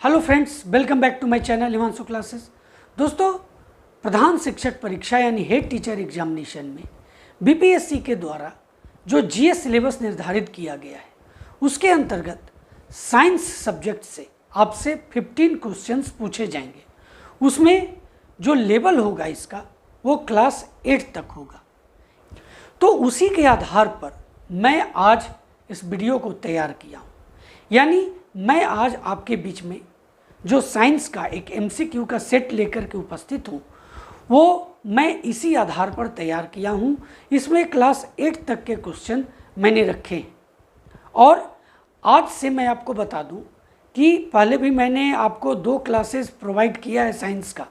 Hello friends, welcome back to my channel Himanshu classes. दोस्तों, प्रधान शिक्षक परीक्षा यानी हेड टीचर एग्जामिनेशन में बीपीएससी के द्वारा जो जीएस सिलेबस निर्धारित किया गया है उसके अंतर्गत साइंस सब्जेक्ट से आपसे 15 क्वेश्चंस पूछे जाएंगे। उसमें जो लेवल होगा इसका वो क्लास 8 तक होगा। तो उसी के आधार पर मैं आज इस वीडियो को तैयार किया हूँ। यानी मैं आज आपके बीच में जो साइंस का एक एमसीक्यू का सेट लेकर के उपस्थित हूँ वो मैं इसी आधार पर तैयार किया हूँ। इसमें क्लास 8 तक के क्वेश्चन मैंने रखे हैं। और आज से मैं आपको बता दूँ कि पहले भी मैंने आपको 2 क्लासेस प्रोवाइड किया है साइंस का,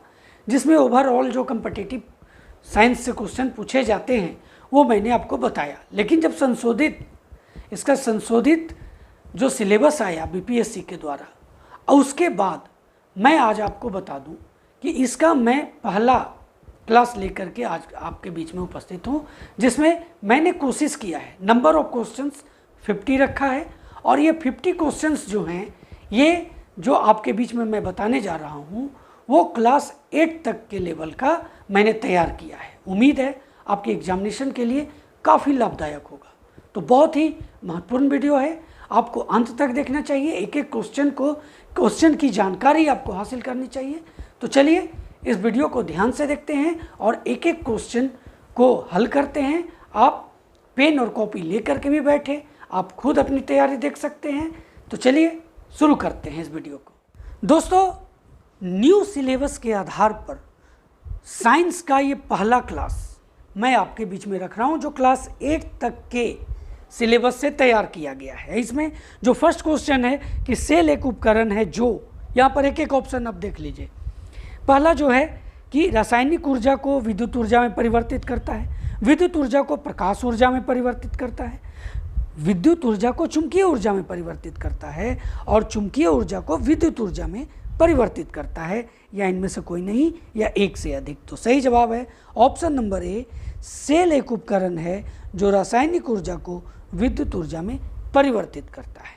जिसमें ओवरऑल जो कम्पिटिटिव साइंस से क्वेश्चन पूछे जाते हैं वो मैंने आपको बताया। लेकिन जब इसका संशोधित जो सिलेबस आया बीपीएससी के द्वारा, और उसके बाद मैं आज आपको बता दूं कि इसका मैं पहला क्लास लेकर के आज आपके बीच में उपस्थित हूं, जिसमें मैंने कोशिश किया है, नंबर ऑफ क्वेश्चंस 50 रखा है। और ये 50 क्वेश्चंस जो हैं, ये जो आपके बीच में मैं बताने जा रहा हूं वो क्लास 8 तक के लेवल का मैंने तैयार किया है। उम्मीद है आपके एग्जामिनेशन के लिए काफ़ी लाभदायक होगा। तो बहुत ही महत्वपूर्ण वीडियो है, आपको अंत तक देखना चाहिए। एक एक क्वेश्चन की जानकारी आपको हासिल करनी चाहिए। तो चलिए इस वीडियो को ध्यान से देखते हैं और एक एक क्वेश्चन को हल करते हैं। आप पेन और कॉपी लेकर के भी बैठे, आप खुद अपनी तैयारी देख सकते हैं। तो चलिए शुरू करते हैं इस वीडियो को। दोस्तों, न्यू सिलेबस के आधार पर साइंस का ये पहला क्लास मैं आपके बीच में रख रहा हूँ, जो क्लास 8 तक के सिलेबस से तैयार किया गया है। इसमें जो फर्स्ट क्वेश्चन है कि सेल एक उपकरण है जो, यहाँ पर एक एक ऑप्शन आप देख लीजिए। पहला जो है कि रासायनिक ऊर्जा को विद्युत ऊर्जा में परिवर्तित करता है, विद्युत ऊर्जा को प्रकाश ऊर्जा में परिवर्तित करता है, विद्युत ऊर्जा को चुंबकीय ऊर्जा में परिवर्तित करता है, और चुंबकीय ऊर्जा को विद्युत ऊर्जा में परिवर्तित करता है, या इनमें से कोई नहीं, या एक से अधिक। तो सही जवाब है ऑप्शन नंबर ए, सेल एक उपकरण है जो रासायनिक ऊर्जा को विद्युत ऊर्जा में परिवर्तित करता है।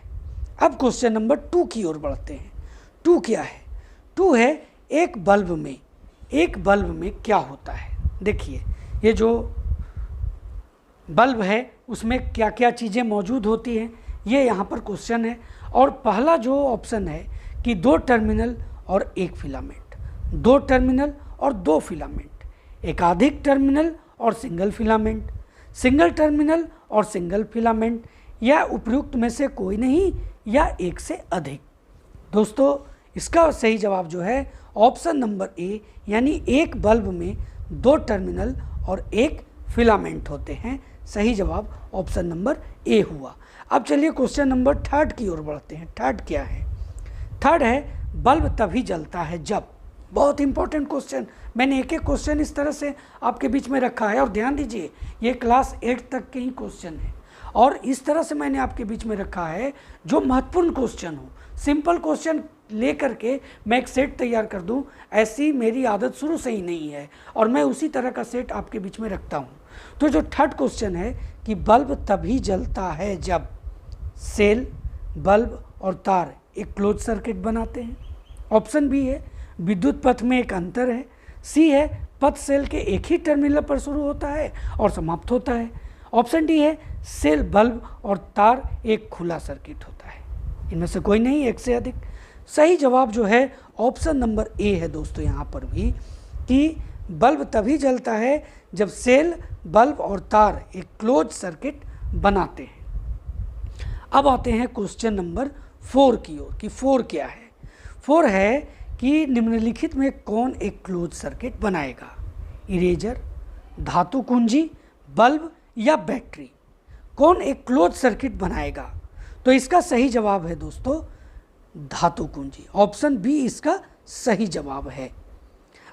अब क्वेश्चन नंबर 2 की ओर बढ़ते हैं। 2 क्या है? 2 है एक बल्ब में क्या होता है। देखिए, ये जो बल्ब है उसमें क्या क्या चीज़ें मौजूद होती हैं, ये यहाँ पर क्वेश्चन है। और पहला जो ऑप्शन है कि 2 टर्मिनल और 1 फिलामेंट, 2 टर्मिनल और 2 फिलामेंट, एकाधिक टर्मिनल और सिंगल फिलामेंट, सिंगल टर्मिनल और सिंगल फिलामेंट, या उपयुक्त में से कोई नहीं, या एक से अधिक। दोस्तों, इसका सही जवाब जो है ऑप्शन नंबर ए, यानी एक बल्ब में 2 टर्मिनल और 1 फिलामेंट होते हैं। सही जवाब ऑप्शन नंबर ए हुआ। अब चलिए क्वेश्चन नंबर 3 की ओर बढ़ते हैं। 3 क्या है? 3 है बल्ब तभी जलता है जब। बहुत इंपॉर्टेंट क्वेश्चन, मैंने एक एक क्वेश्चन इस तरह से आपके बीच में रखा है। और ध्यान दीजिए, ये क्लास 8 तक के ही क्वेश्चन है, और इस तरह से मैंने आपके बीच में रखा है जो महत्वपूर्ण क्वेश्चन हो। सिंपल क्वेश्चन लेकर के मैं एक सेट तैयार कर दूं, ऐसी मेरी आदत शुरू से ही नहीं है, और मैं उसी तरह का सेट आपके बीच में रखता हूं। तो जो 3rd क्वेश्चन है कि बल्ब तभी जलता है जब सेल, बल्ब और तार एक क्लोज सर्किट बनाते हैं। ऑप्शन बी है विद्युत पथ में एक अंतर है। सी है पथ सेल के एक ही टर्मिनल पर शुरू होता है और समाप्त होता है। ऑप्शन डी है सेल, बल्ब और तार एक खुला सर्किट होता है। इनमें से कोई नहीं, एक से अधिक। सही जवाब जो है ऑप्शन नंबर ए है दोस्तों, यहाँ पर भी, कि बल्ब तभी जलता है जब सेल, बल्ब और तार एक क्लोज सर्किट बनाते हैं। अब आते हैं क्वेश्चन नंबर 4 की ओर कि 4 क्या है? 4 है कि निम्नलिखित में कौन एक क्लोज सर्किट बनाएगा? इरेजर, धातु कुंजी, बल्ब या बैटरी? कौन एक क्लोज सर्किट बनाएगा? तो इसका सही जवाब है दोस्तों धातु कुंजी। ऑप्शन बी इसका सही जवाब है।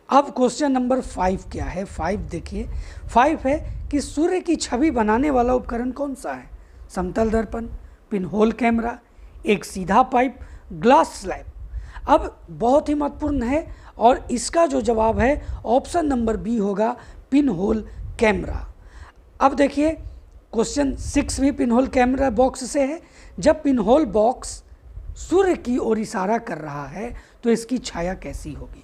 अब क्वेश्चन नंबर 5 क्या है? 5 देखिए, 5 है कि सूर्य की छवि बनाने वाला उपकरण कौन सा है? समतल दर्पण, पिनहोल कैमरा, एक सीधा पाइप, ग्लास स्लैब। अब बहुत ही महत्वपूर्ण है, और इसका जो जवाब है ऑप्शन नंबर बी होगा, पिन होल कैमरा। अब देखिए क्वेश्चन 6 भी पिन होल कैमरा बॉक्स से है। जब पिन होल बॉक्स सूर्य की ओर इशारा कर रहा है तो इसकी छाया कैसी होगी?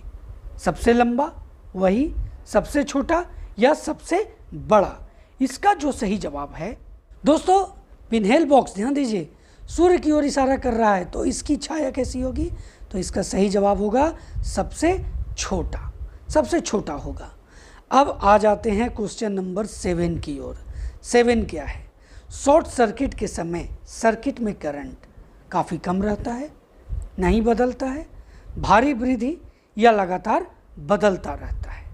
सबसे लंबा, वही, सबसे छोटा या सबसे बड़ा? इसका जो सही जवाब है दोस्तों, पिनहेल बॉक्स ध्यान दीजिए, सूर्य की ओर इशारा कर रहा है तो इसकी छाया कैसी होगी? तो इसका सही जवाब होगा सबसे छोटा, सबसे छोटा होगा। अब आ जाते हैं क्वेश्चन नंबर 7 की ओर। 7 क्या है? शॉर्ट सर्किट के समय सर्किट में करंट काफ़ी कम रहता है, नहीं बदलता है, भारी वृद्धि या लगातार बदलता रहता है।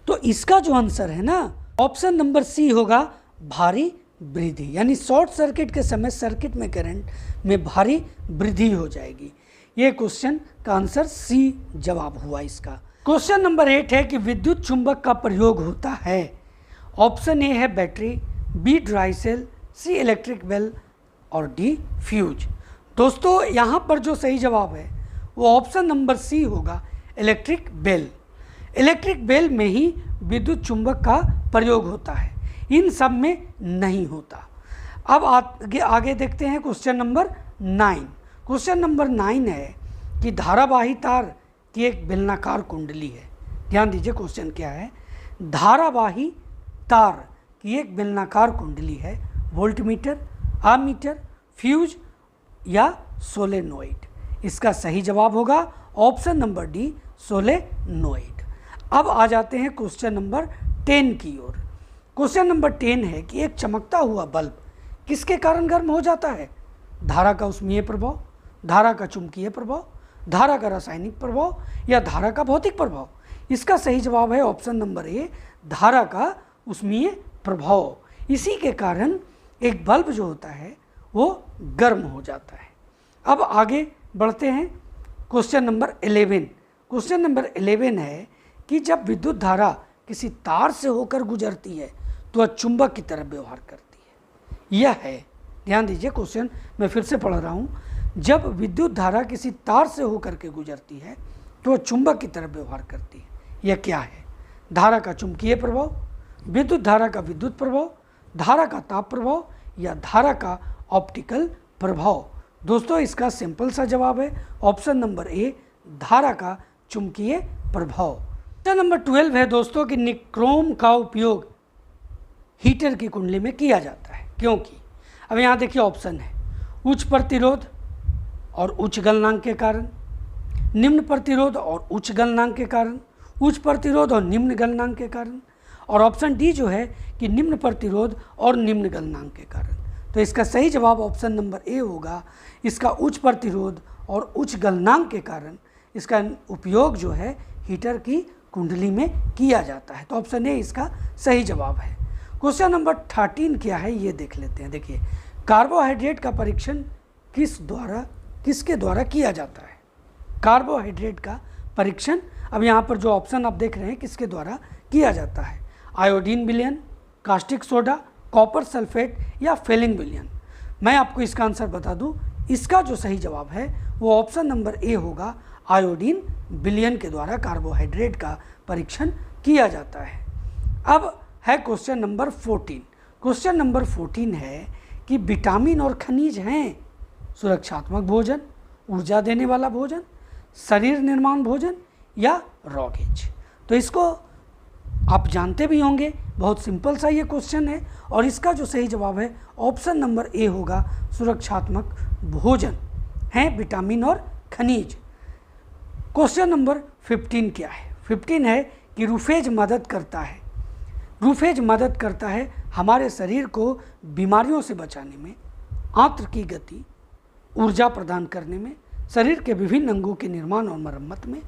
तो इसका जो आंसर है ना, ऑप्शन नंबर सी होगा भारी वृद्धि, यानी शॉर्ट सर्किट के समय सर्किट में करंट में भारी वृद्धि हो जाएगी। ये क्वेश्चन का आंसर सी जवाब हुआ इसका। क्वेश्चन नंबर 8 है कि विद्युत चुंबक का प्रयोग होता है। ऑप्शन ए है बैटरी, बी ड्राई सेल, सी इलेक्ट्रिक बेल और डी फ्यूज। दोस्तों यहाँ पर जो सही जवाब है वो ऑप्शन नंबर सी होगा इलेक्ट्रिक बेल। इलेक्ट्रिक बेल में ही विद्युत चुंबक का प्रयोग होता है, इन सब में नहीं होता। अब आगे देखते हैं क्वेश्चन नंबर 9। क्वेश्चन नंबर 9 है कि धारावाही तार की एक बेलनाकार कुंडली है। ध्यान दीजिए क्वेश्चन क्या है, धारावाही तार की एक बेलनाकार कुंडली है, वोल्टमीटर, आमीटर, फ्यूज या सोलेनोइड। इसका सही जवाब होगा ऑप्शन नंबर डी सोलेनोइड। अब आ जाते हैं क्वेश्चन नंबर 10 की ओर। क्वेश्चन नंबर 10 है कि एक चमकता हुआ बल्ब किसके कारण गर्म हो जाता है? धारा का उष्मीय प्रभाव, धारा का चुंबकीय प्रभाव, धारा का रासायनिक प्रभाव या धारा का भौतिक प्रभाव? इसका सही जवाब है ऑप्शन नंबर ए धारा का उष्मीय प्रभाव। इसी के कारण एक बल्ब जो होता है वो गर्म हो जाता है। अब आगे बढ़ते हैं क्वेश्चन नंबर 11। क्वेश्चन नंबर 11 है कि जब विद्युत धारा किसी तार से होकर गुजरती है तो वह चुंबक की तरह व्यवहार करती है। यह है, ध्यान दीजिए क्वेश्चन मैं फिर से पढ़ रहा हूँ, जब विद्युत धारा किसी तार से होकर के गुजरती है तो वह चुंबक की तरह व्यवहार करती है। यह क्या है? धारा का चुंबकीय प्रभाव, विद्युत धारा का विद्युत प्रभाव, धारा का ताप प्रभाव या धारा का ऑप्टिकल प्रभाव? दोस्तों इसका सिंपल सा जवाब है ऑप्शन नंबर ए धारा का चुंबकीय प्रभाव। क्वेश्चन नंबर 12 है दोस्तों कि निक्रोम का उपयोग हीटर की कुंडली में किया जाता है क्योंकि? अब यहाँ देखिए ऑप्शन है उच्च प्रतिरोध और उच्च गलनांक के कारण, निम्न प्रतिरोध और उच्च गलनांक के कारण, उच्च प्रतिरोध और निम्न गलनांक के कारण, और ऑप्शन डी जो है कि निम्न प्रतिरोध और निम्न गलनांक के कारण। तो इसका सही जवाब ऑप्शन नंबर ए होगा, इसका उच्च प्रतिरोध और उच्च गलनांक के कारण इसका उपयोग जो है हीटर की कुंडली में किया जाता है। तो ऑप्शन ए इसका सही जवाब है। क्वेश्चन नंबर 13 क्या है ये देख लेते हैं। देखिए कार्बोहाइड्रेट का परीक्षण किसके द्वारा किया जाता है? कार्बोहाइड्रेट का परीक्षण, अब यहाँ पर जो ऑप्शन आप देख रहे हैं किसके द्वारा किया जाता है? आयोडीन विलयन, कास्टिक सोडा, कॉपर सल्फेट या फेलिंग विलयन? मैं आपको इसका आंसर बता दूं, इसका जो सही जवाब है वो ऑप्शन नंबर ए होगा, आयोडीन विलयन के द्वारा कार्बोहाइड्रेट का परीक्षण किया जाता है। अब है क्वेश्चन नंबर 14। क्वेश्चन नंबर 14 है कि विटामिन और खनिज हैं सुरक्षात्मक भोजन, ऊर्जा देने वाला भोजन, शरीर निर्माण भोजन या रॉगेज? तो इसको आप जानते भी होंगे, बहुत सिंपल सा ये क्वेश्चन है और इसका जो सही जवाब है ऑप्शन नंबर ए होगा, सुरक्षात्मक भोजन हैं विटामिन और खनिज। क्वेश्चन नंबर 15 क्या है? 15 है कि रूफेज मदद करता है। रूफेज मदद करता है हमारे शरीर को बीमारियों से बचाने में, आंत्र की गति, ऊर्जा प्रदान करने में, शरीर के विभिन्न अंगों के निर्माण और मरम्मत में।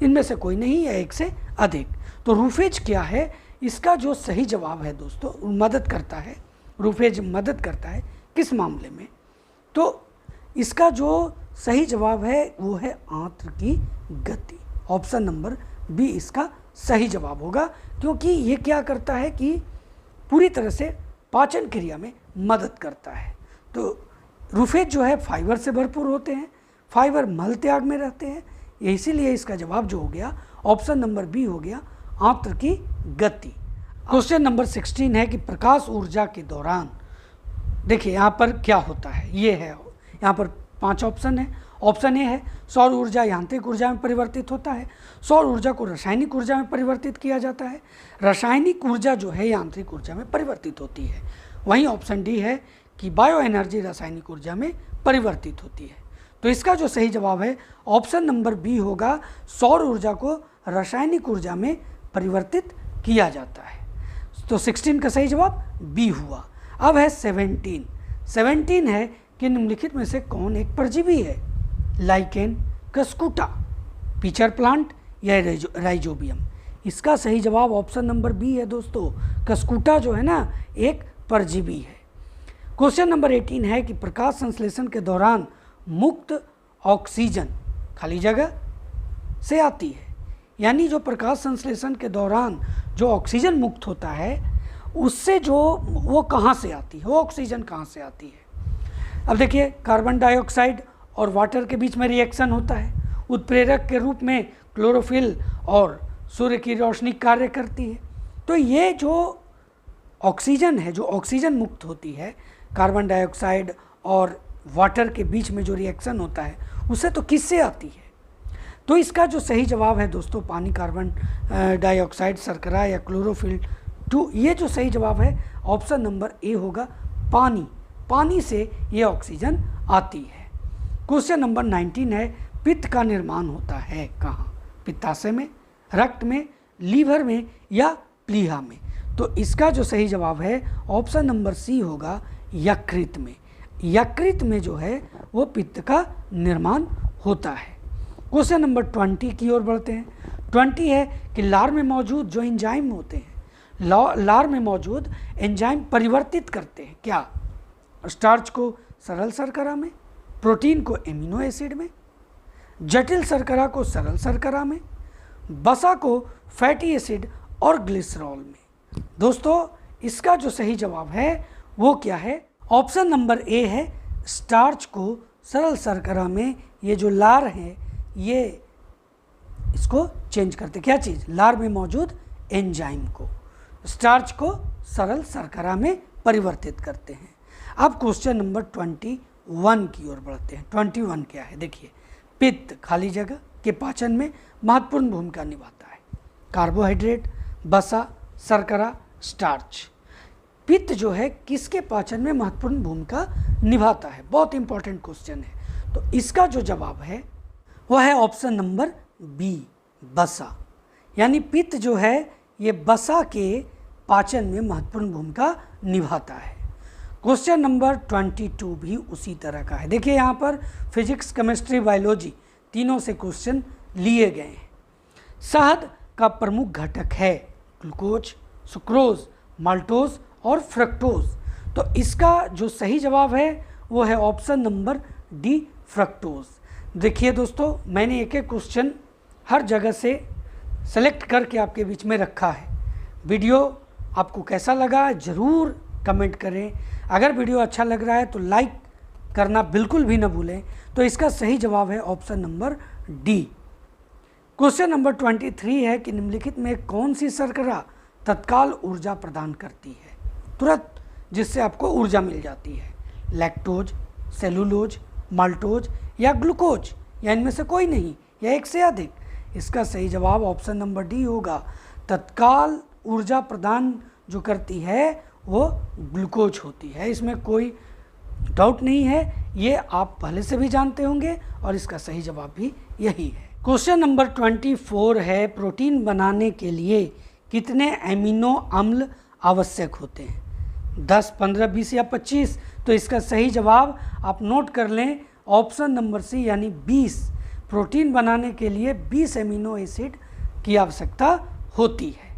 इनमें से कोई नहीं है, एक से अधिक। तो रूफेज क्या है? इसका जो सही जवाब है दोस्तों, मदद करता है, रूफेज मदद करता है किस मामले में? तो इसका जो सही जवाब है वो है आंत्र की गति। ऑप्शन नंबर बी इसका सही जवाब होगा, क्योंकि ये क्या करता है कि पूरी तरह से पाचन क्रिया में मदद करता है। तो रूफेज जो है फाइबर से भरपूर होते हैं, फाइबर मल त्याग में रहते हैं, इसीलिए इसका जवाब जो हो गया ऑप्शन नंबर बी हो गया, आंत्र की गति। क्वेश्चन नंबर 16 है कि प्रकाश ऊर्जा के दौरान, देखिए यहाँ पर क्या होता है, ये है यहाँ पर 5 ऑप्शन है ऑप्शन ए है सौर ऊर्जा यांत्रिक ऊर्जा में परिवर्तित होता है, सौर ऊर्जा को रासायनिक ऊर्जा में परिवर्तित किया जाता है, रासायनिक ऊर्जा जो है यांत्रिक ऊर्जा में परिवर्तित होती है। वहीं ऑप्शन डी है कि बायो एनर्जी रासायनिक ऊर्जा में परिवर्तित होती है। तो इसका जो सही जवाब है ऑप्शन नंबर बी होगा, सौर ऊर्जा को रासायनिक ऊर्जा में परिवर्तित किया जाता है। तो 16 का सही जवाब बी हुआ। अब है 17 है कि निम्नलिखित में से कौन एक परजीवी है? लाइकेन, कस्कुटा, पिचर प्लांट या राइजोबियम। इसका सही जवाब ऑप्शन नंबर बी है दोस्तों, कस्कुटा जो है ना एक परजीवी है। क्वेश्चन नंबर 18 है कि प्रकाश संश्लेषण के दौरान मुक्त ऑक्सीजन खाली जगह से आती है, यानी जो प्रकाश संश्लेषण के दौरान जो ऑक्सीजन मुक्त होता है उससे जो वो कहाँ से आती है, वो ऑक्सीजन कहाँ से आती है? अब देखिए, कार्बन डाइऑक्साइड और वाटर के बीच में रिएक्शन होता है, उत्प्रेरक के रूप में क्लोरोफिल और सूर्य की रोशनी कार्य करती है। तो ये जो ऑक्सीजन है, जो ऑक्सीजन मुक्त होती है कार्बन डाइऑक्साइड और वाटर के बीच में जो रिएक्शन होता है उससे तो किससे आती है? तो इसका जो सही जवाब है दोस्तों पानी, कार्बन डाइऑक्साइड, शर्करा या क्लोरोफिल 2, ये जो सही जवाब है ऑप्शन नंबर ए होगा, पानी से ये ऑक्सीजन आती है। क्वेश्चन नंबर 19 है, पित्त का निर्माण होता है कहाँ? पित्ताशय में, रक्त में, लीवर में या प्लीहा में? तो इसका जो सही जवाब है ऑप्शन नंबर सी होगा, यकृत में। यकृत में जो है वो पित्त का निर्माण होता है। क्वेश्चन नंबर 20 की ओर बढ़ते हैं। 20 है कि लार में मौजूद जो एंजाइम होते हैं, लार में मौजूद एंजाइम परिवर्तित करते हैं क्या? स्टार्च को सरल शर्करा में, प्रोटीन को एमिनो एसिड में, जटिल शर्करा को सरल शर्करा में, बसा को फैटी एसिड और ग्लिसरॉल में। दोस्तों इसका जो सही जवाब है वो क्या है? ऑप्शन नंबर ए है, स्टार्च को सरल शर्करा में। ये जो लार है ये इसको चेंज करते, क्या चीज़? लार में मौजूद एंजाइम को, स्टार्च को सरल शर्करा में परिवर्तित करते हैं। अब क्वेश्चन नंबर 21 की ओर बढ़ते हैं। 21 क्या है? देखिए, पित्त खाली जगह के पाचन में महत्वपूर्ण भूमिका निभाता है। कार्बोहाइड्रेट, बसा, शर्करा, स्टार्च। पित्त जो है किसके पाचन में महत्वपूर्ण भूमिका निभाता है? बहुत इंपॉर्टेंट क्वेश्चन है। तो इसका जो जवाब है वह है ऑप्शन नंबर बी, बसा। यानी पित्त जो है ये बसा के पाचन में महत्वपूर्ण भूमिका निभाता है। क्वेश्चन नंबर 22 भी उसी तरह का है। देखिए यहाँ पर फिजिक्स, केमिस्ट्री, बायोलॉजी तीनों से क्वेश्चन लिए गए हैं। शहद का प्रमुख घटक है ग्लूकोज, सुक्रोज, माल्टोज और फ्रक्टोज। तो इसका जो सही जवाब है वो है ऑप्शन नंबर डी, फ्रक्टोज। देखिए दोस्तों, मैंने एक एक क्वेश्चन हर जगह से सेलेक्ट करके आपके बीच में रखा है। वीडियो आपको कैसा लगा ज़रूर कमेंट करें। अगर वीडियो अच्छा लग रहा है तो लाइक करना बिल्कुल भी ना भूलें। तो इसका सही जवाब है option number D. Question number 23 है कि निम्नलिखित में कौन सी शर्करा तत्काल ऊर्जा प्रदान करती है, तुरंत, जिससे आपको ऊर्जा मिल जाती है? लैक्टोज, सेलुलोज, माल्टोज या ग्लूकोज, या इनमें से कोई नहीं या एक से अधिक? इसका सही जवाब ऑप्शन नंबर डी होगा। तत्काल ऊर्जा प्रदान जो करती है वो ग्लूकोज होती है, इसमें कोई डाउट नहीं है। ये आप पहले से भी जानते होंगे और इसका सही जवाब भी यही है। क्वेश्चन नंबर 24 है, प्रोटीन बनाने के लिए कितने एमिनो अम्ल आवश्यक होते हैं? 10, 15, 20 या 25? तो इसका सही जवाब आप नोट कर लें, ऑप्शन नंबर सी यानी 20। प्रोटीन बनाने के लिए 20 एमिनो एसिड की आवश्यकता होती है।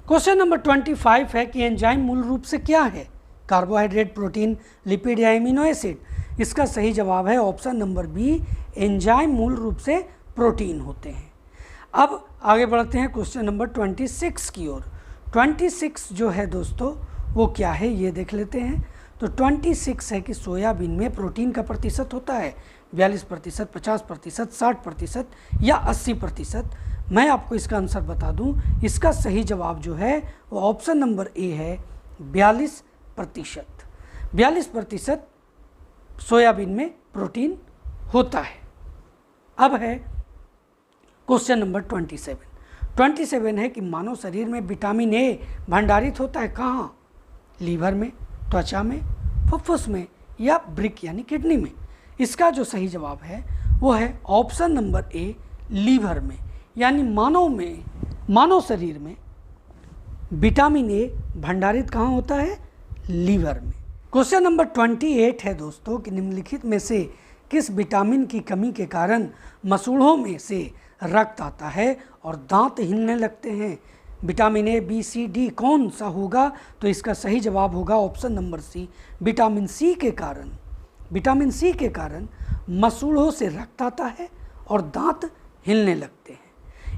क्वेश्चन नंबर 25 है कि एंजाइम मूल रूप से क्या है? कार्बोहाइड्रेट, प्रोटीन, लिपिड या एमिनो एसिड? इसका सही जवाब है ऑप्शन नंबर बी, एंजाइम मूल रूप से प्रोटीन होते हैं। अब आगे बढ़ते हैं क्वेश्चन नंबर 26 की ओर। 26 जो है दोस्तों वो क्या है ये देख लेते हैं। तो 26 है कि सोयाबीन में प्रोटीन का प्रतिशत होता है 42%, 50%, 60% या 80%। मैं आपको इसका आंसर बता दूं, इसका सही जवाब जो है वो ऑप्शन नंबर ए है, 42%। 42% सोयाबीन में प्रोटीन होता है। अब है क्वेश्चन नंबर 27 है कि मानव शरीर में विटामिन ए भंडारित होता है कहाँ? लीवर में, त्वचा में, फुफ्फुस में या ब्रिक यानी किडनी में। इसका जो सही जवाब है वो है ऑप्शन नंबर ए, लीवर में। यानी मानव शरीर में विटामिन ए भंडारित कहाँ होता है? लीवर में। क्वेश्चन नंबर 28 है दोस्तों कि निम्नलिखित में से किस विटामिन की कमी के कारण मसूड़ों में से रक्त आता है और दांत हिलने लगते हैं? Vitamin A, B, C, D कौन सा होगा? तो इसका सही जवाब होगा option number C, vitamin C के कारण मसूड़ों से रक्त आता है और दांत हिलने लगते हैं।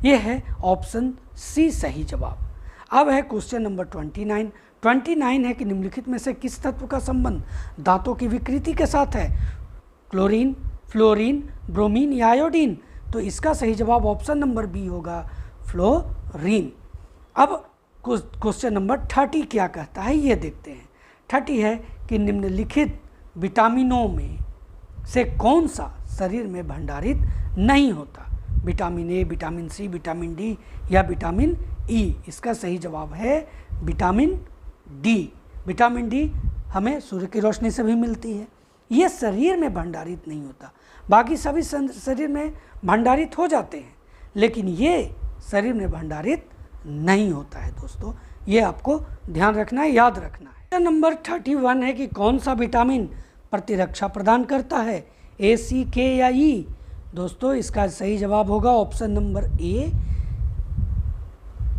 यह है ऑप्शन सी सही जवाब। अब है क्वेश्चन नंबर 29 है कि निम्नलिखित में से किस तत्व का संबंध दांतों की विकृति के साथ है? क्लोरीन, फ्लोरीन, ब्रोमीन या आयोडीन? तो इसका सही जवाब ऑप्शन नंबर बी होगा, फ्लोरीन। अब क्वेश्चन नंबर 30 क्या कहता है ये देखते हैं। 30 है कि निम्नलिखित विटामिनों में से कौन सा शरीर में भंडारित नहीं होता? Vitamin A, vitamin C, vitamin D या विटामिन ई? इसका सही जवाब है विटामिन डी। विटामिन डी हमें सूर्य की रोशनी से भी मिलती है। ये शरीर में भंडारित नहीं होता, बाकी सभी शरीर में भंडारित हो जाते हैं, लेकिन ये शरीर में भंडारित नहीं होता है दोस्तों। ये आपको ध्यान रखना है, याद रखना है। नंबर 31 है कि कौन सा विटामिन प्रतिरक्षा प्रदान करता है? ए, सी, के या ई? दोस्तों इसका सही जवाब होगा ऑप्शन नंबर ए,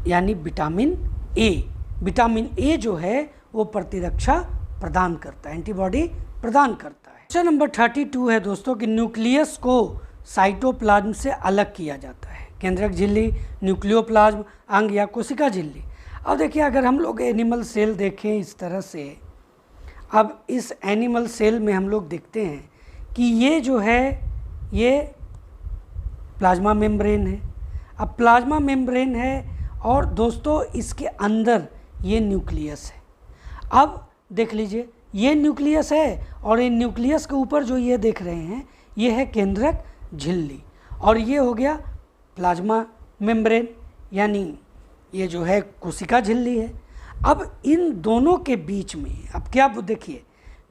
यानी विटामिन ए। विटामिन ए जो है वो प्रतिरक्षा प्रदान करता है, एंटीबॉडी प्रदान करता है। क्वेश्चन नंबर 32 है दोस्तों कि न्यूक्लियस को साइटोप्लाज्म से अलग किया जाता है? केंद्रक झिल्ली, न्यूक्लियोप्लाज्म, अंग या कोशिका झिल्ली? अब देखिए, अगर हम लोग एनिमल सेल देखें इस तरह से, अब इस एनिमल सेल में हम लोग देखते हैं कि ये जो है ये प्लाज्मा मेम्ब्रेन है। अब प्लाज्मा मेम्ब्रेन है और दोस्तों इसके अंदर ये न्यूक्लियस है। अब देख लीजिए, ये न्यूक्लियस है और इन न्यूक्लियस के ऊपर जो ये देख रहे हैं ये है केंद्रक झिल्ली, और ये हो गया प्लाज्मा मेम्ब्रेन, यानी ये जो है कोशिका झिल्ली है। अब इन दोनों के बीच में अब क्या देखिए,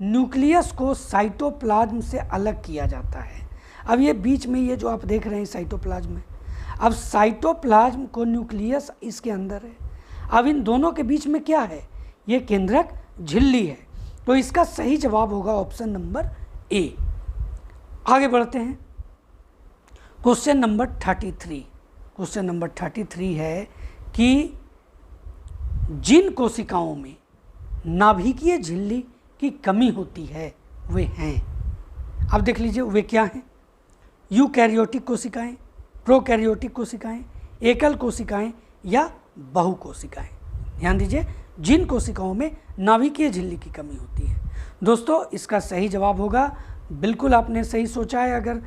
न्यूक्लियस को साइटोप्लाज्म से अलग किया जाता है। अब ये बीच में ये जो आप देख रहे हैं साइटोप्लाज्म है, अब साइटोप्लाज्म को न्यूक्लियस इसके अंदर है। अब इन दोनों के बीच में क्या है? ये केंद्रक झिल्ली है। तो इसका सही जवाब होगा ऑप्शन नंबर ए। आगे बढ़ते हैं। क्वेश्चन नंबर 33 है कि जिन कोशिकाओं में नाभिकीय झिल्ली की कमी होती है वे हैं। अब देख लीजिए वे क्या हैं? यूकैरियोटिक कोशिकाएं, प्रोकैरियोटिक कोशिकाएं, एकल कोशिकाएं या बहुकोशिकाएं? ध्यान दीजिए, जिन कोशिकाओं में नाभिकीय झिल्ली की कमी होती है। दोस्तों इसका सही जवाब होगा, बिल्कुल आपने सही सोचा है, अगर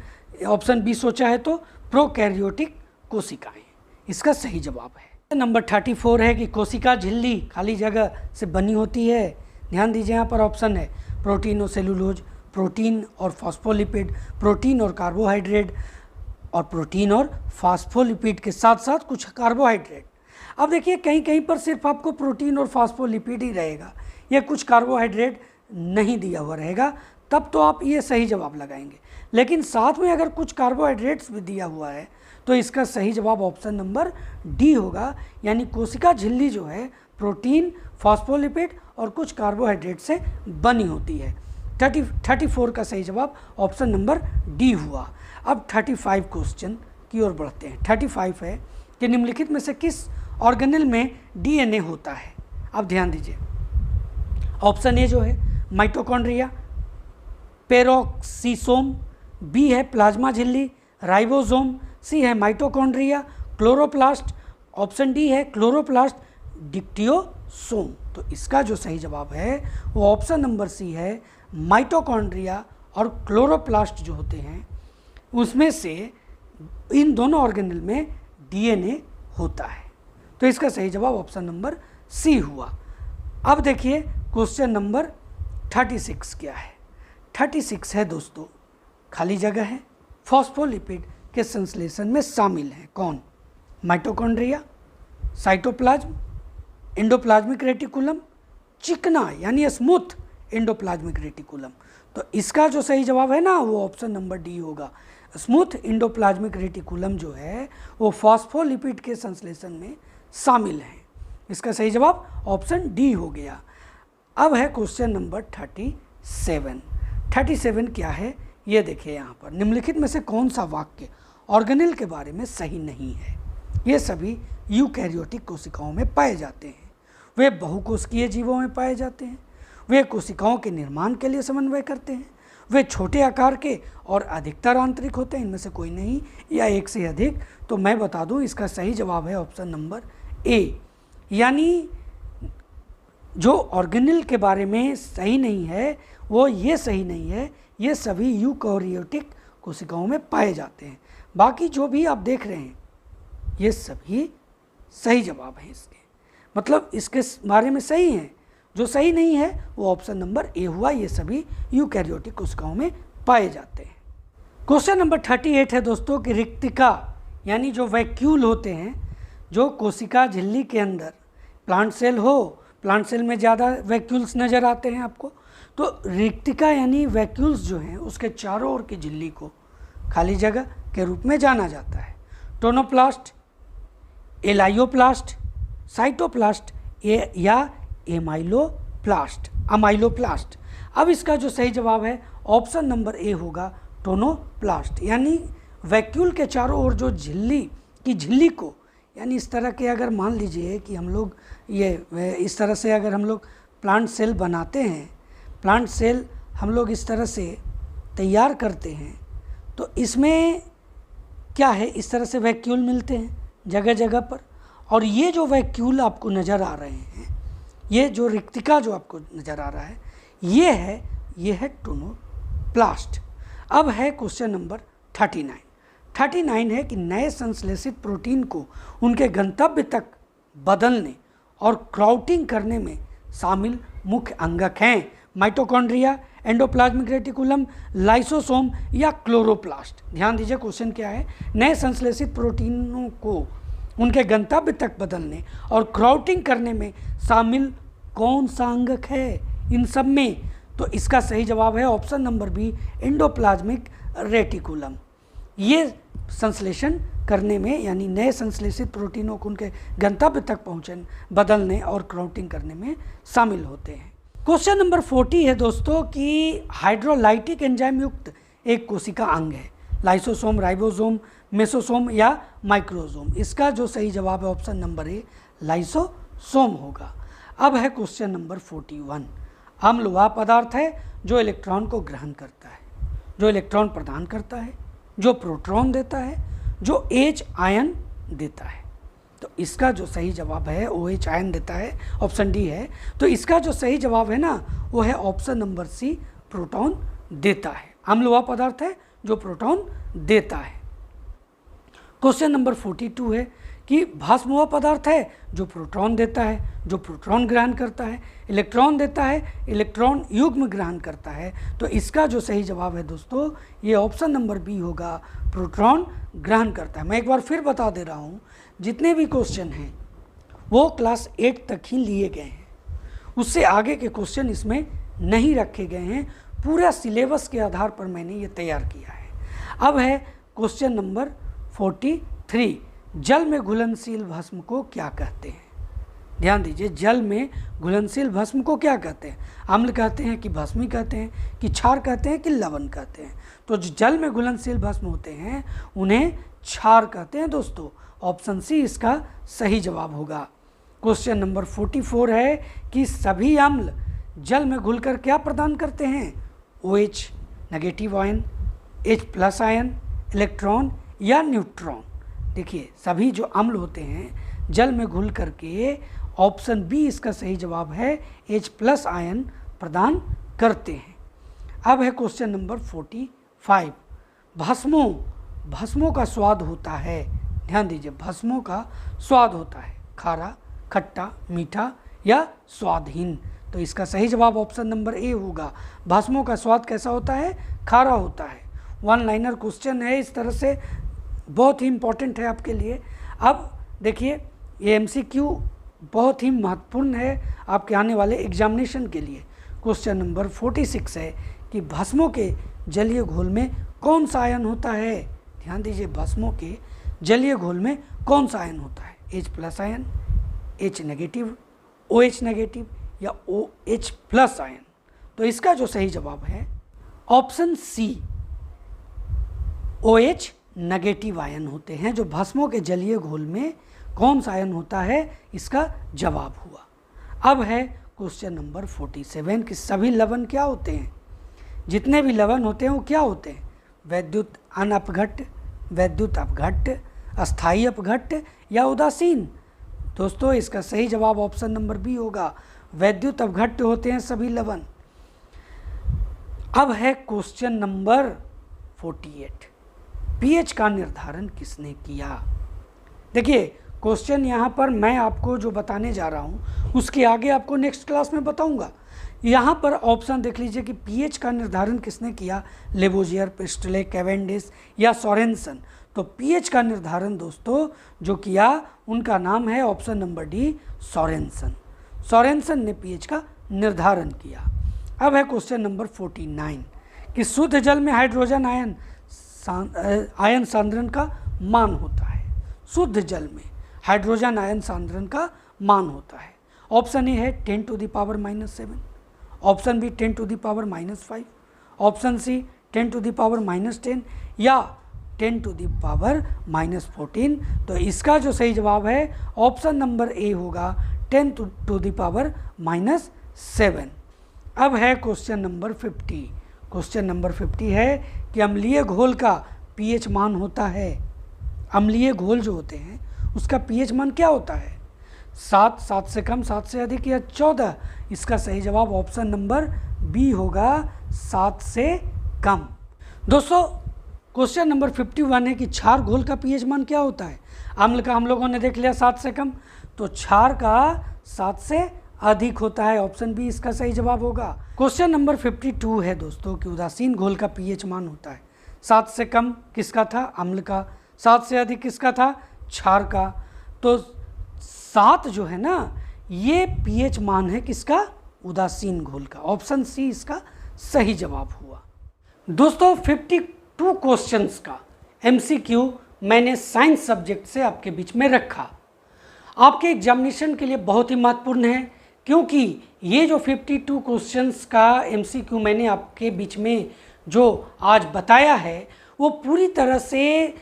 ऑप्शन बी सोचा है तो प्रोकैरियोटिक कोशिकाएं इसका सही जवाब है। नंबर 34 है कि कोशिका झिल्ली खाली जगह से बनी होती है। ध्यान दीजिए, यहाँ पर ऑप्शन है प्रोटीन और सेलुलोज, प्रोटीन और फॉस्फोलिपिड, प्रोटीन और कार्बोहाइड्रेट, और प्रोटीन और फॉस्फोलिपिड के साथ साथ कुछ कार्बोहाइड्रेट। अब देखिए, कहीं कहीं पर सिर्फ आपको प्रोटीन और फॉस्फोलिपिड ही रहेगा, ये कुछ कार्बोहाइड्रेट नहीं दिया हुआ रहेगा, तब तो आप ये सही जवाब लगाएंगे। लेकिन साथ में अगर कुछ कार्बोहाइड्रेट्स भी दिया हुआ है तो इसका सही जवाब ऑप्शन नंबर डी होगा, यानी कोशिका झिल्ली जो है प्रोटीन, फॉस्फोलिपिड और कुछ कार्बोहाइड्रेट से बनी होती है। 34 का सही जवाब ऑप्शन नंबर डी हुआ। अब 35 क्वेश्चन की ओर बढ़ते हैं। 35 है कि निम्नलिखित में से किस ऑर्गेनेल में डीएनए होता है? अब ध्यान दीजिए, ऑप्शन ए जो है माइटोकॉन्ड्रिया, पेरोक्सीसोम, बी है प्लाज्मा झिल्ली, राइबोसोम, सी है माइटोकॉन्ड्रिया, क्लोरोप्लास्ट, ऑप्शन डी है क्लोरोप्लास्ट डिक्टियोसोम। तो इसका जो सही जवाब है वो ऑप्शन नंबर सी है, माइटोकॉन्ड्रिया और क्लोरोप्लास्ट जो होते हैं उसमें से इन दोनों ऑर्गेनेल में डीएनए होता है। तो इसका सही जवाब ऑप्शन नंबर सी हुआ। अब देखिए क्वेश्चन नंबर 36 क्या है? 36 है दोस्तों, खाली जगह है, फॉस्फोलिपिड के संश्लेषण में शामिल हैं। कौन? माइटोकॉन्ड्रिया, साइटोप्लाज्म, एंडोप्लाज्मिक रेटिकुलम, चिकना यानी स्मूथ एंडोप्लाज्मिक रेटिकुलम। तो इसका जो सही जवाब है ना वो ऑप्शन नंबर डी होगा। स्मूथ एंडोप्लाज्मिक रेटिकुलम जो है वो फॉस्फोलिपिड के संश्लेषण में शामिल है। इसका सही जवाब ऑप्शन डी हो गया। अब है क्वेश्चन नंबर 37। 37 क्या है ये देखिए यहाँ पर, निम्नलिखित में से कौन सा वाक्य ऑर्गेनेल के बारे में सही नहीं है? ये सभी यूकैरियोटिक कोशिकाओं में पाए जाते हैं, वे बहुकोशिकीय जीवों में पाए जाते हैं, वे कोशिकाओं के निर्माण के लिए समन्वय करते हैं, वे छोटे आकार के और अधिकतर आंतरिक होते हैं, इनमें से कोई नहीं या एक से अधिक। तो मैं बता दूं इसका सही जवाब है ऑप्शन नंबर ए, यानी जो ऑर्गेनेल के बारे में सही नहीं है वो ये सही नहीं है, ये सभी यूकैरियोटिक कोशिकाओं में पाए जाते हैं। बाकी जो भी आप देख रहे हैं ये सभी सही जवाब हैं इसके, मतलब इसके बारे में सही हैं। जो सही नहीं है वो ऑप्शन नंबर ए हुआ, ये सभी यूकैरियोटिक कोशिकाओं में पाए जाते हैं। क्वेश्चन नंबर 38 है दोस्तों कि रिक्तिका यानी जो वैक्यूल होते हैं, जो कोशिका झिल्ली के अंदर प्लांट सेल हो, प्लांट सेल में ज़्यादा वैक्यूल्स नज़र आते हैं आपको, तो रिक्तिका यानी वैक्यूल्स जो हैं उसके चारों ओर की झिल्ली को खाली जगह के रूप में जाना जाता है। टोनोप्लास्ट, एलाइयोप्लास्ट, साइटोप्लास्ट या अमाइलोप्लास्ट। अब इसका जो सही जवाब है ऑप्शन नंबर ए होगा, टोनोप्लास्ट। यानी वैक्यूल के चारों ओर जो झिल्ली को, यानी इस तरह के अगर मान लीजिए कि हम लोग इस तरह से अगर हम लोग प्लांट सेल बनाते हैं, प्लांट सेल हम लोग इस तरह से तैयार करते हैं, तो इसमें क्या है, इस तरह से वैक्यूल मिलते हैं जगह जगह पर। और ये जो वैक्यूल आपको नज़र आ रहे हैं, ये जो रिक्तिका जो आपको नज़र आ रहा है, ये है टोनोप्लास्ट। अब है क्वेश्चन नंबर 39। 39 है कि नए संश्लेषित प्रोटीन को उनके गंतव्य तक बदलने और क्राउटिंग करने में शामिल मुख्य अंगक हैं। माइटोकॉन्ड्रिया, एंडोप्लाज्मिक रेटिकुलम, लाइसोसोम या क्लोरोप्लास्ट। ध्यान दीजिए क्वेश्चन क्या है, नए संश्लेषित प्रोटीनों को उनके गंतव्य तक बदलने और क्राउटिंग करने में शामिल कौन सा अंगक है इन सब में? तो इसका सही जवाब है option number B, endoplasmic reticulum. ये संश्लेषण करने में यानी नए संश्लेषित प्रोटीनों को उनके गंतव्य तक पहुँचने, बदलने और क्राउटिंग करने में शामिल होते हैं। क्वेश्चन नंबर 40 है दोस्तों कि हाइड्रोलाइटिक एंजाइम युक्त एक कोशिका अंग है, लाइसोसोम, राइबोसोम, मेसोसोम या माइक्रोसोम। इसका जो सही जवाब है ऑप्शन नंबर ए, लाइसोसोम होगा। अब है क्वेश्चन नंबर 41। अम्ल वह पदार्थ है जो इलेक्ट्रॉन को ग्रहण करता है, जो इलेक्ट्रॉन प्रदान करता है, जो प्रोटॉन देता है, जो एच आयन देता है। तो इसका जो सही जवाब है OH आयन देता है, ऑप्शन डी है। तो इसका जो सही जवाब है ना वो है ऑप्शन नंबर सी, प्रोटॉन देता है। अम्ल वह पदार्थ है जो प्रोटॉन देता है। क्वेश्चन नंबर 42 है कि भस्म वह पदार्थ है जो प्रोटॉन देता है, जो प्रोटॉन ग्रहण करता है, इलेक्ट्रॉन देता है, इलेक्ट्रॉन युग्म ग्रहण करता है। तो इसका जो सही जवाब है दोस्तों ये ऑप्शन नंबर बी होगा, प्रोटॉन ग्रहण करता है। मैं एक बार फिर बता दे रहा हूँ, जितने भी क्वेश्चन हैं वो क्लास 8 तक ही लिए गए हैं, उससे आगे के क्वेश्चन इसमें नहीं रखे गए हैं। पूरा सिलेबस के आधार पर मैंने ये तैयार किया है। अब है क्वेश्चन नंबर 43। जल में घुलनशील भस्म को क्या कहते हैं? ध्यान दीजिए, जल में घुलनशील भस्म को क्या कहते हैं? अम्ल कहते हैं कि भस्मी कहते हैं कि क्षार कहते हैं कि लवण कहते हैं? तो जो जल में घुलनशील भस्म होते हैं उन्हें क्षार कहते हैं दोस्तों। ऑप्शन सी इसका सही जवाब होगा। क्वेश्चन नंबर 44 है कि सभी अम्ल जल में घुलकर क्या प्रदान करते हैं? OH negative ion, H+ ion, electron या न्यूट्रॉन। देखिए सभी जो अम्ल होते हैं जल में घुल करके, ऑप्शन बी इसका सही जवाब है, H+ आयन प्रदान करते हैं। अब है क्वेश्चन नंबर 45। भस्मों का स्वाद होता है, ध्यान दीजिए, भस्मों का स्वाद होता है खारा, खट्टा, मीठा या स्वादहीन। तो इसका सही जवाब ऑप्शन नंबर ए होगा। भस्मों का स्वाद कैसा होता है? खारा होता है। वन लाइनर क्वेश्चन है, इस तरह से बहुत ही इम्पोर्टेंट है आपके लिए। अब देखिए ये MCQ बहुत ही महत्वपूर्ण है आपके आने वाले एग्जामिनेशन के लिए। क्वेश्चन नंबर 46 है कि भस्मों के जलीय घोल में कौन सा आयन होता है। ध्यान दीजिए, भस्मों के जलीय घोल में कौन सा आयन होता है, H+ ion, H negative, OH negative या OH+ आयन। तो इसका जो सही जवाब है option C, OH negative ion होते हैं। जो भस्मों के जलीय घोल में कौन सा आयन होता है, इसका जवाब हुआ। अब है क्वेश्चन नंबर 47 कि सभी लवण क्या होते हैं। जितने भी लवण होते हैं वो क्या होते हैं, वैद्युत अनअपघट्ट, वैद्युत अपघट्ट, अस्थायी अपघट्ट या उदासीन। दोस्तों इसका सही जवाब ऑप्शन नंबर बी होगा, वैद्युत अपघट्ट होते हैं सभी लवण। अब है क्वेश्चन नंबर 48, पीएच का निर्धारण किसने किया। देखिए क्वेश्चन यहाँ पर मैं आपको जो बताने जा रहा हूँ उसके आगे आपको नेक्स्ट क्लास में बताऊँगा। यहाँ पर ऑप्शन देख लीजिए कि पीएच का निर्धारण किसने किया, लेवोजियर, प्रिस्टले, कैवेंडिश या सोरेनसन। तो पीएच का निर्धारण दोस्तों जो किया उनका नाम है option number D, Sorensen. Sorensen ने पीएच का निर्धारण किया। अब है क्वेश्चन नंबर 49 कि शुद्ध जल में हाइड्रोजन आयन सांद्रण का मान होता है। शुद्ध जल में हाइड्रोजन आयन सांद्रण का मान होता है। ऑप्शन ए है 10⁻⁻7, ऑप्शन बी 10⁻⁻5, ऑप्शन सी 10⁻⁻10 या 10⁻⁻14। तो इसका जो सही जवाब है ऑप्शन नंबर ए होगा 10⁻⁻7। अब है क्वेश्चन नंबर 50। क्वेश्चन नंबर 50 है कि अम्लीय घोल का पीएच मान होता है। अम्लीय घोल जो होते हैं उसका पीएच मान क्या होता है, 7, 7 से कम, 7 से अधिक या 14। इसका सही जवाब ऑप्शन नंबर बी होगा, 7 से कम। दोस्तों क्वेश्चन नंबर 51 है कि क्षार घोल का पीएच मान क्या होता है। अम्ल का हम लोगों ने देख लिया 7 से कम, तो क्षार का 7 से अधिक होता है। ऑप्शन बी इसका सही जवाब होगा। क्वेश्चन नंबर 52 है दोस्तों कि उदासीन घोल का पीएच मान होता है। 7 से कम किसका था, अम्ल का। 7 से अधिक किसका था, क्षार का। तो 7 जो है ना ये पीएच मान है किसका, उदासीन घोल का। ऑप्शन सी इसका सही जवाब हुआ। दोस्तों 52 क्वेश्चंस का MCQ मैंने साइंस सब्जेक्ट से आपके बीच में रखा। आपके एग्जामिनेशन के लिए बहुत ही महत्वपूर्ण है, क्योंकि ये जो 52 क्वेश्चंस का MCQ मैंने आपके बीच में जो आज बताया है वो पूरी तरह से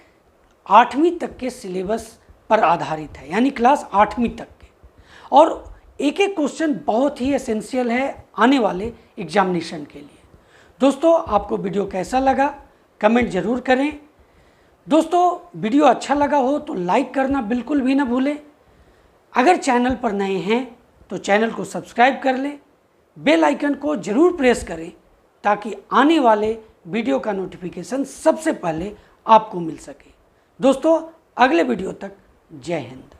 8वीं तक के सिलेबस पर आधारित है, यानी क्लास 8वीं तक के। और एक एक क्वेश्चन बहुत ही एसेंशियल है आने वाले एग्जामिनेशन के लिए। दोस्तों आपको वीडियो कैसा लगा कमेंट ज़रूर करें। दोस्तों वीडियो अच्छा लगा हो तो लाइक करना बिल्कुल भी ना भूलें। अगर चैनल पर नए हैं तो चैनल को सब्सक्राइब कर लें, बेल आइकन को ज़रूर प्रेस करें ताकि आने वाले वीडियो का नोटिफिकेशन सबसे पहले आपको मिल सके। दोस्तों अगले वीडियो तक जय हिंद।